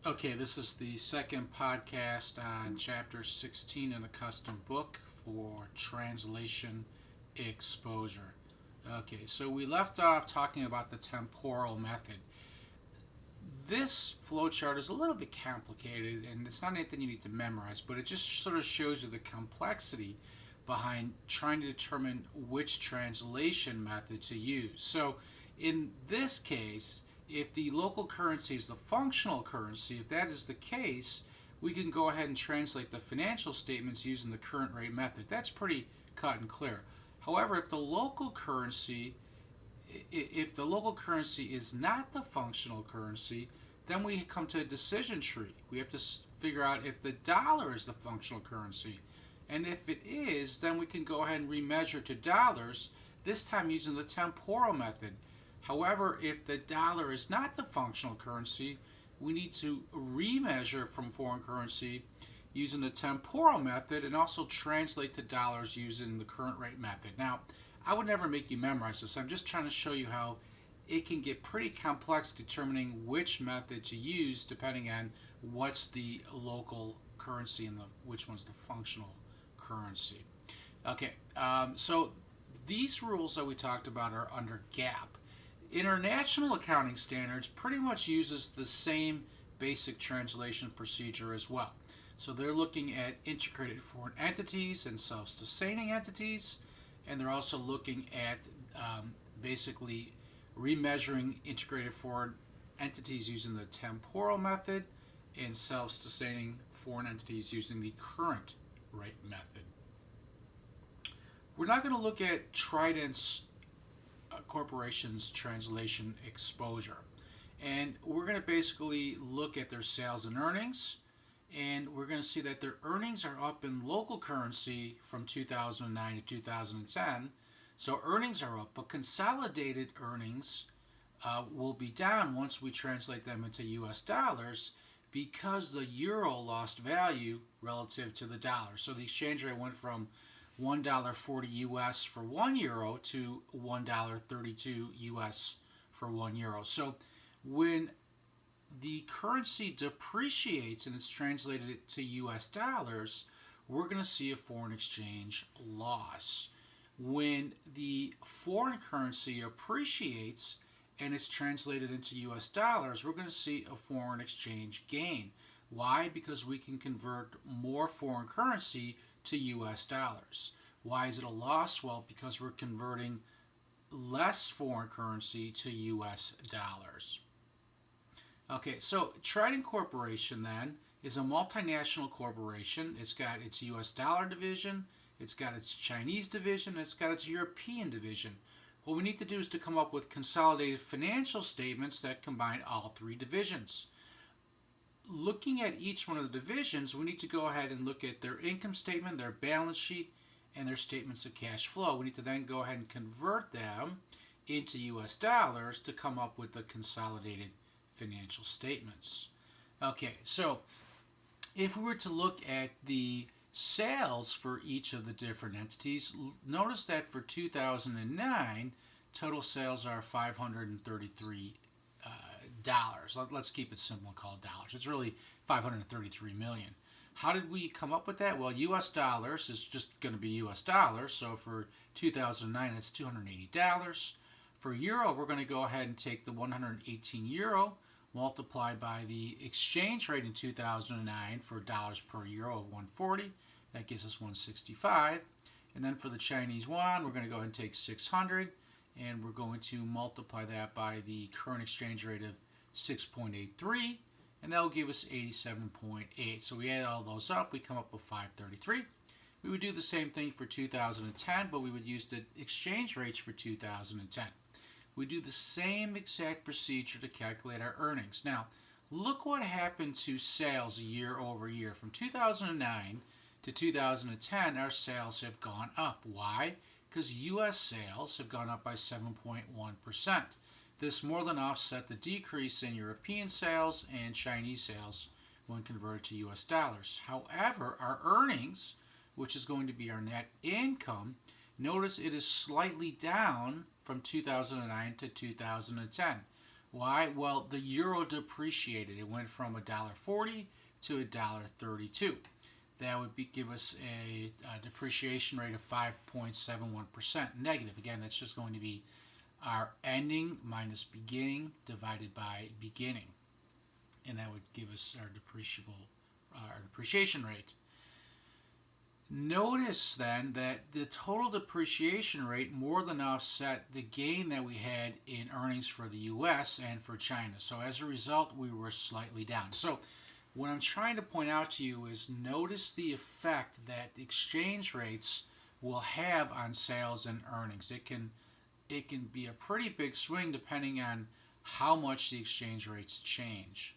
Okay, this is the second podcast on Chapter 16 in the custom book for translation exposure. Okay, so we left off talking about the temporal method. This flowchart is a little bit complicated and it's not anything you need to memorize, but it just sort of shows you the complexity behind trying to determine which translation method to use. So in this case, if the local currency is the functional currency, if that is the case, we can go ahead and translate the financial statements using the current rate method. That's pretty cut and clear. However, if the local currency is not the functional currency, then we come to a decision tree. We have to figure out if the dollar is the functional currency. And if it is, then we can go ahead and remeasure to dollars, this time using the temporal method. However, if the dollar is not the functional currency, we need to remeasure from foreign currency using the temporal method and also translate to dollars using the current rate method. Now, I would never make you memorize this. I'm just trying to show you how it can get pretty complex determining which method to use depending on what's the local currency and which one's the functional currency. Okay, so these rules that we talked about are under GAAP. International Accounting Standards pretty much uses the same basic translation procedure as well. So they're looking at integrated foreign entities and self-sustaining entities, and they're also looking at basically remeasuring integrated foreign entities using the temporal method and self-sustaining foreign entities using the current rate method. We're not going to look at Trident's corporation's translation exposure. And we're going to basically look at their sales and earnings. And we're going to see that their earnings are up in local currency from 2009 to 2010. So earnings are up, but consolidated earnings will be down once we translate them into US dollars because the euro lost value relative to the dollar. So the exchange rate went from $1.40 US for 1 euro to $1.32 US for 1 euro. So when the currency depreciates and it's translated to US dollars, we're going to see a foreign exchange loss. When the foreign currency appreciates and it's translated into US dollars, we're going to see a foreign exchange gain. Why? Because we can convert more foreign currency to US dollars. Why is it a loss? Well, because we're converting less foreign currency to US dollars. Okay, so Trident Corporation then is a multinational corporation. It's got its US dollar division, it's got its Chinese division, and it's got its European division. What we need to do is to come up with consolidated financial statements that combine all three divisions. Looking at each one of the divisions, we need to go ahead and look at their income statement, their balance sheet, and their statements of cash flow. We need to then go ahead and convert them into US dollars to come up with the consolidated financial statements. Okay, so if we were to look at the sales for each of the different entities, notice that for 2009, total sales are $533. Let's keep it simple and call it dollars. It's really 533 million. How did we come up with that? Well, US dollars is just going to be US dollars. So for 2009, it's $280. For euro, we're going to go ahead and take the 118 euro multiplied by the exchange rate in 2009 for dollars per euro of 140. That gives us 165. And then for the Chinese yuan, we're going to go ahead and take 600, and we're going to multiply that by the current exchange rate of 6.83, and that will give us 87.8. So we add all those up, we come up with 533. We would do the same thing for 2010, but we would use the exchange rates for 2010. We do the same exact procedure to calculate our earnings. Now, look what happened to sales year over year. From 2009 to 2010, our sales have gone up. Why? Because U.S. sales have gone up by 7.1%. This more than offset the decrease in European sales and Chinese sales when converted to US dollars. However, our earnings, which is going to be our net income, notice it is slightly down from 2009 to 2010. Why? Well, the euro depreciated. It went from $1.40 to $1.32. That would give us a depreciation rate of 5.71% negative. Again, that's just going to be our ending minus beginning divided by beginning. And that would give us our depreciation rate. Notice then that the total depreciation rate more than offset the gain that we had in earnings for the US and for China. So as a result, we were slightly down. So what I'm trying to point out to you is notice the effect that exchange rates will have on sales and earnings. It can be a pretty big swing depending on how much the exchange rates change.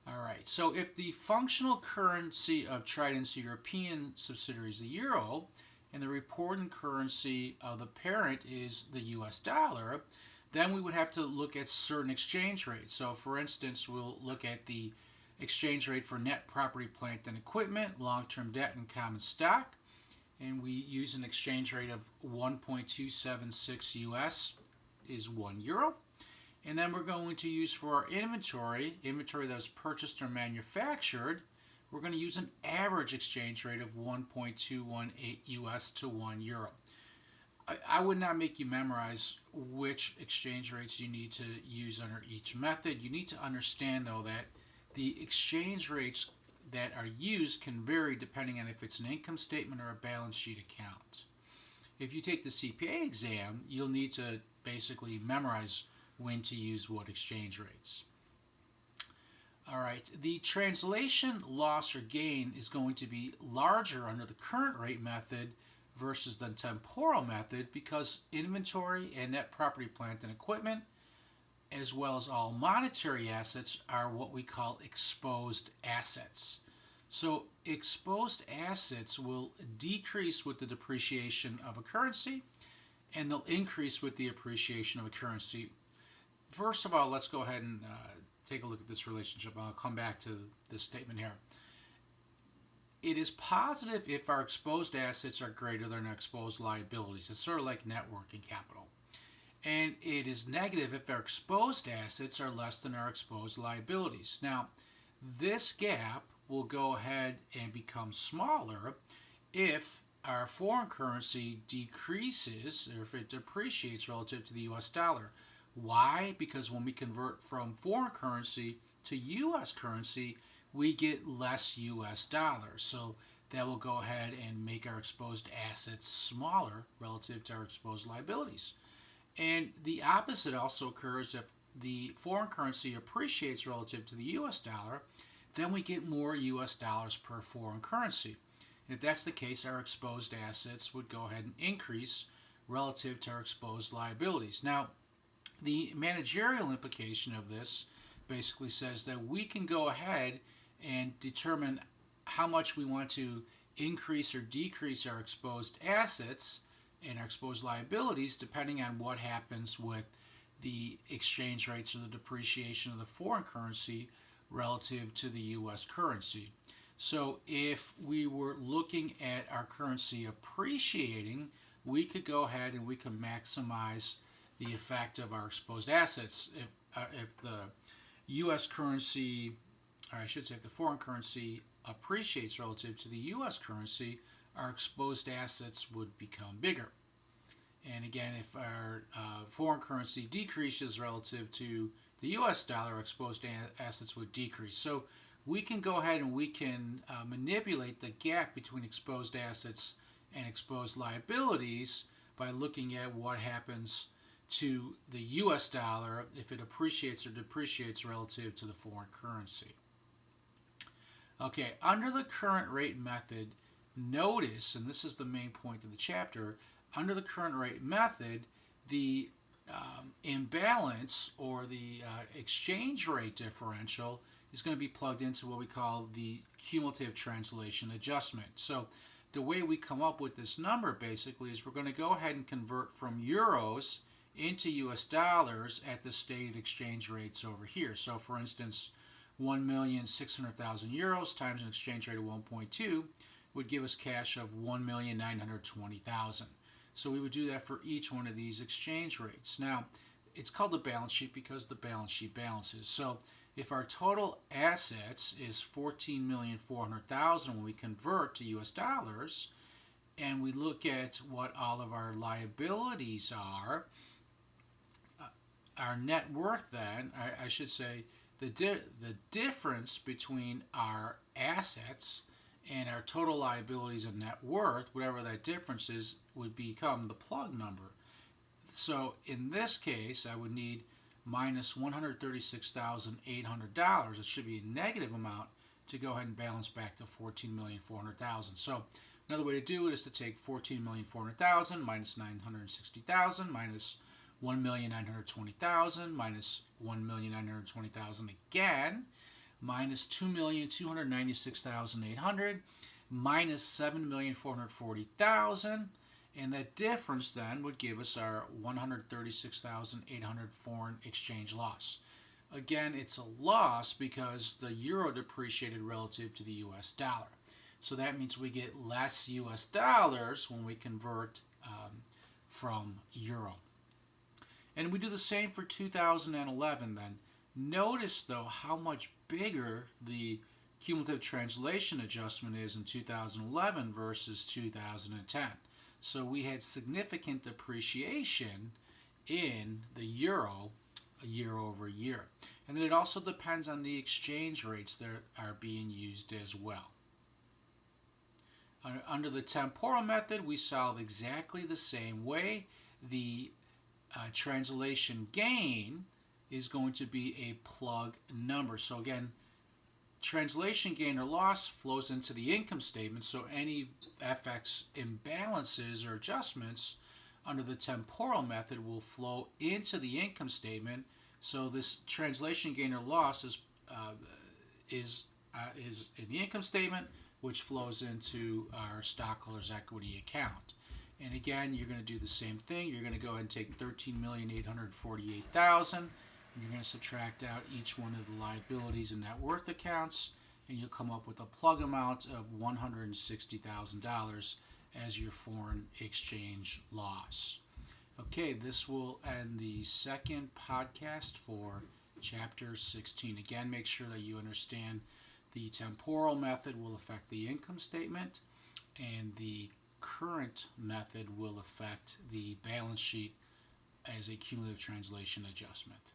All right, so if the functional currency of Trident's European subsidiaries, the euro, and the reporting currency of the parent is the US dollar, then we would have to look at certain exchange rates. So for instance, we'll look at the exchange rate for net property, plant, and equipment, long-term debt, and common stock. And we use an exchange rate of 1.276 US is 1 euro. And then we're going to use for our inventory that was purchased or manufactured, we're going to use an average exchange rate of 1.218 US to 1 euro. I would not make you memorize which exchange rates you need to use under each method. You need to understand, though, that the exchange rates that are used can vary depending on if it's an income statement or a balance sheet account. If you take the CPA exam, you'll need to basically memorize when to use what exchange rates. All right, the translation loss or gain is going to be larger under the current rate method versus the temporal method because inventory and net property, plant, and equipment, as well as all monetary assets, are what we call exposed assets. So exposed assets will decrease with the depreciation of a currency, and they'll increase with the appreciation of a currency. First of all, let's go ahead and take a look at this relationship. I'll come back to this statement here. It is positive if our exposed assets are greater than our exposed liabilities. It's sort of like net working capital. And it is negative if our exposed assets are less than our exposed liabilities. Now, this gap will go ahead and become smaller if our foreign currency decreases or if it depreciates relative to the US dollar. Why? Because when we convert from foreign currency to US currency, we get less US dollars. So that will go ahead and make our exposed assets smaller relative to our exposed liabilities. And the opposite also occurs if the foreign currency appreciates relative to the US dollar, then we get more US dollars per foreign currency. And if that's the case, our exposed assets would go ahead and increase relative to our exposed liabilities. Now, the managerial implication of this basically says that we can go ahead and determine how much we want to increase or decrease our exposed assets and our exposed liabilities depending on what happens with the exchange rates or the depreciation of the foreign currency relative to the US currency. So if we were looking at our currency appreciating, we could go ahead and we could maximize the effect of our exposed assets. If the U.S. currency, or I should say if the foreign currency appreciates relative to the U.S. currency, our exposed assets would become bigger. And again, if our foreign currency decreases relative to the U.S. dollar, our exposed assets would decrease. So we can go ahead and we can manipulate the gap between exposed assets and exposed liabilities by looking at what happens to the US dollar if it appreciates or depreciates relative to the foreign currency. Okay, under the current rate method, notice, and this is the main point of the chapter, under the current rate method, the imbalance or the exchange rate differential is going to be plugged into what we call the cumulative translation adjustment. So the way we come up with this number basically is we're going to go ahead and convert from euros into US dollars at the stated exchange rates over here. So for instance, 1,600,000 euros times an exchange rate of 1.2 would give us cash of 1,920,000. So we would do that for each one of these exchange rates. Now, it's called the balance sheet because the balance sheet balances. So if our total assets is 14,400,000 when we convert to US dollars, and we look at what all of our liabilities are, our net worth then, I should say, the difference between our assets and our total liabilities and net worth, whatever that difference is, would become the plug number. So in this case, I would need minus $136,800. It should be a negative amount to go ahead and balance back to 14,400,000. So another way to do it is to take 14,400,000 minus 960,000 minus 1,920,000 minus 1,920,000 again, minus 2,296,800 minus 7,440,000, and that difference then would give us our 136,800 foreign exchange loss. Again, it's a loss because the euro depreciated relative to the US dollar. So that means we get less US dollars when we convert from euro. And we do the same for 2011 then. Notice though how much bigger the cumulative translation adjustment is in 2011 versus 2010. So we had significant depreciation in the euro year over year. And then it also depends on the exchange rates that are being used as well. Under the temporal method, we solve exactly the same way. The translation gain is going to be a plug number. So again, translation gain or loss flows into the income statement, so any FX imbalances or adjustments under the temporal method will flow into the income statement. So this translation gain or loss is in the income statement, which flows into our stockholders' equity account. And again, you're going to do the same thing. You're going to go ahead and take 13,848,000, and you're going to subtract out each one of the liabilities and net worth accounts, and you'll come up with a plug amount of $160,000 as your foreign exchange loss. Okay, this will end the second podcast for Chapter 16. Again, make sure that you understand the temporal method will affect the income statement, and the current method will affect the balance sheet as a cumulative translation adjustment.